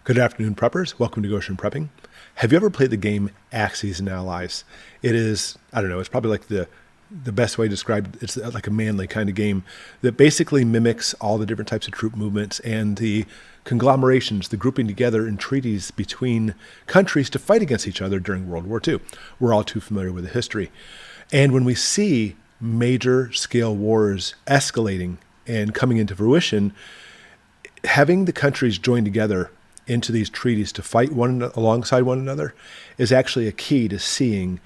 Good afternoon, preppers. Welcome to Goshen Prepping. Have you ever played the game Axes and Allies? It is, I don't know, it's probably like the best way to describe it. It's like a manly kind of game that basically mimics all the different types of troop movements and the conglomerations, the grouping together in treaties between countries to fight against each other during World War II. We're all too familiar with the history. And when we see major scale wars escalating and coming into fruition, having the countries join together into these treaties to fight alongside one another is actually a key to seeing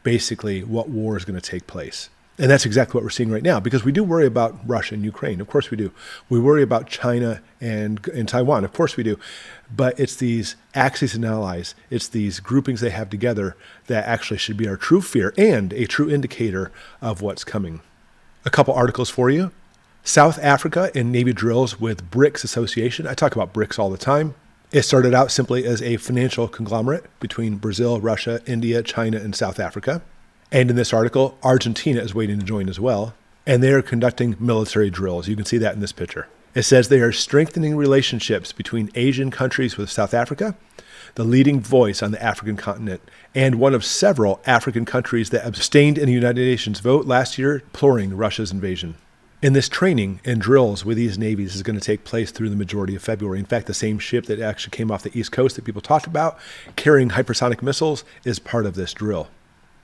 basically what war is going to take place. And that's exactly what we're seeing right now, because we do worry about Russia and Ukraine. Of course we do. We worry about China and Taiwan. Of course we do. But it's these axes and allies, it's these groupings they have together that actually should be our true fear and a true indicator of what's coming. A couple articles for you. South Africa and Navy drills with BRICS Association. I talk about BRICS all the time. It started out simply as a financial conglomerate between Brazil, Russia, India, China, and South Africa. And in this article, Argentina is waiting to join as well. And they are conducting military drills. You can see that in this picture. It says they are strengthening relationships between Asian countries with South Africa, the leading voice on the African continent, and one of several African countries that abstained in the United Nations vote last year, deploring Russia's invasion. And this training and drills with these navies is going to take place through the majority of February. In fact, the same ship that actually came off the East Coast that people talked about, carrying hypersonic missiles, is part of this drill.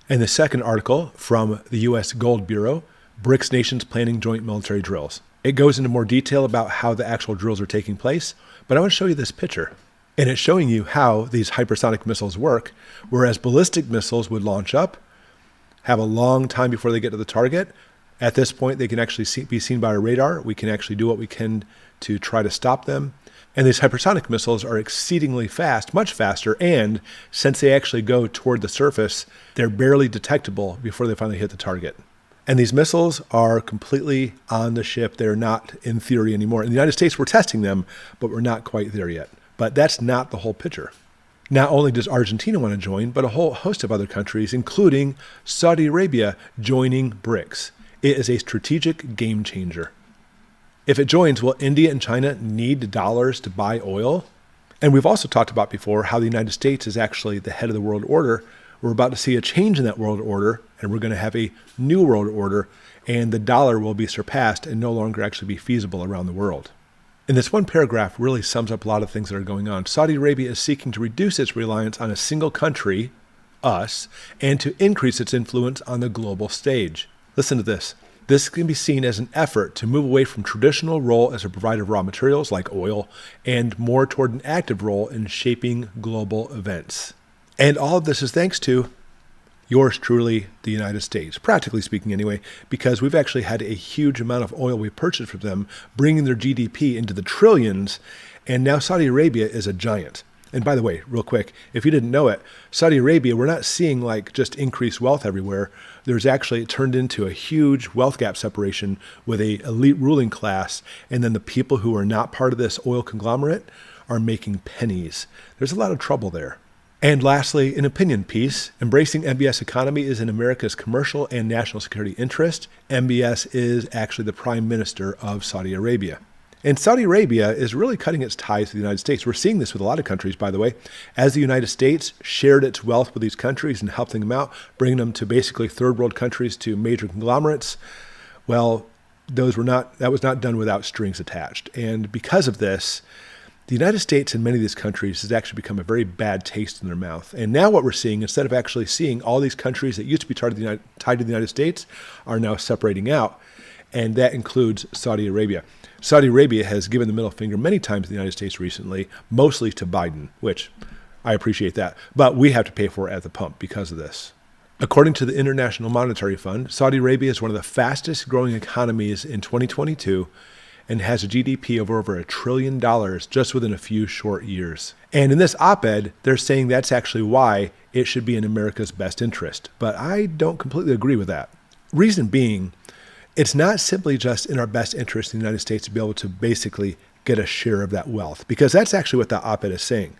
And the second article from the U.S. Gold Bureau, BRICS nations planning joint military drills. It goes into more detail about how the actual drills are taking place, but I want to show you this picture. And it's showing you how these hypersonic missiles work, whereas ballistic missiles would launch up, have a long time before they get to the target. At this point, they can actually be seen by our radar. We can actually do what we can to try to stop them. And these hypersonic missiles are exceedingly fast, much faster, and since they actually go toward the surface, they're barely detectable before they finally hit the target. And these missiles are completely on the ship. They're not in theory anymore. In the United States, we're testing them, but we're not quite there yet. But that's not the whole picture. Not only does Argentina want to join, but a whole host of other countries, including Saudi Arabia, joining BRICS. It is a strategic game changer. If it joins, will India and China need dollars to buy oil? And we've also talked about before how the United States is actually the head of the world order. We're about to see a change in that world order, and we're going to have a new world order, and the dollar will be surpassed and no longer actually be feasible around the world. And this one paragraph really sums up a lot of things that are going on. Saudi Arabia is seeking to reduce its reliance on a single country, us, and to increase its influence on the global stage. Listen to this. This can be seen as an effort to move away from traditional role as a provider of raw materials like oil and more toward an active role in shaping global events. And all of this is thanks to yours truly, the United States, practically speaking anyway, because we've actually had a huge amount of oil we purchased from them, bringing their GDP into the trillions, and now Saudi Arabia is a giant. And by the way, real quick, if you didn't know it, Saudi Arabia, we're not seeing like just increased wealth everywhere. There's actually, it turned into a huge wealth gap separation with a elite ruling class. And then the people who are not part of this oil conglomerate are making pennies. There's a lot of trouble there. And lastly, an opinion piece. Embracing MBS economy is in America's commercial and national security interest. MBS is actually the prime minister of Saudi Arabia. And Saudi Arabia is really cutting its ties to the United States. We're seeing this with a lot of countries, by the way. As the United States shared its wealth with these countries and helping them out, bringing them to basically third world countries to major conglomerates, well, that was not done without strings attached. And because of this, the United States and many of these countries has actually become a very bad taste in their mouth. And now what we're seeing, instead of actually seeing all these countries that used to be tied to the United States, are now separating out. And that includes Saudi Arabia. Saudi Arabia has given the middle finger many times to the United States recently, mostly to Biden, which I appreciate that. But we have to pay for it at the pump because of this. According to the International Monetary Fund, Saudi Arabia is one of the fastest growing economies in 2022 and has a GDP of over $1 trillion just within a few short years. And in this op-ed, they're saying that's actually why it should be in America's best interest. But I don't completely agree with that. Reason being, it's not simply just in our best interest in the United States to be able to basically get a share of that wealth, because that's actually what the op-ed is saying.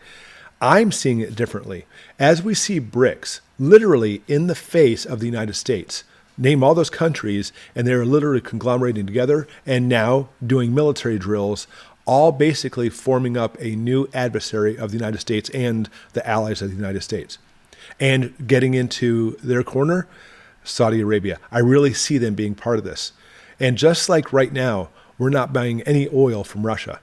I'm seeing it differently. As we see BRICS literally in the face of the United States, name all those countries, and they're literally conglomerating together and now doing military drills all basically forming up a new adversary of the United States and the allies of the United States. And getting into their corner, Saudi Arabia. I really see them being part of this. And just like right now, we're not buying any oil from Russia.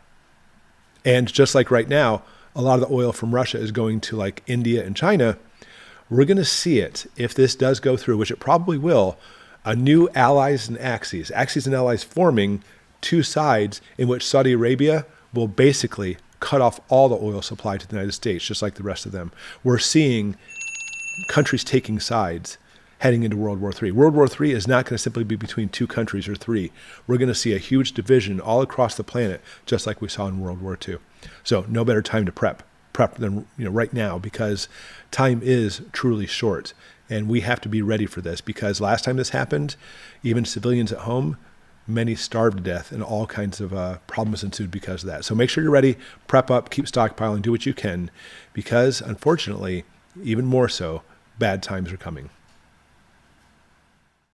And just like right now, a lot of the oil from Russia is going to like India and China. We're going to see it, if this does go through, which it probably will, a new allies and axes and allies forming two sides in which Saudi Arabia will basically cut off all the oil supply to the United States, just like the rest of them. We're seeing countries taking sides heading into World War III. World War III is not going to simply be between two countries or three. We're going to see a huge division all across the planet, just like we saw in World War II. So no better time to prep than right now, because time is truly short. And we have to be ready for this, because last time this happened, even civilians at home, many starved to death, and all kinds of problems ensued because of that. So make sure you're ready, prep up, keep stockpiling, do what you can, because unfortunately, even more so, bad times are coming.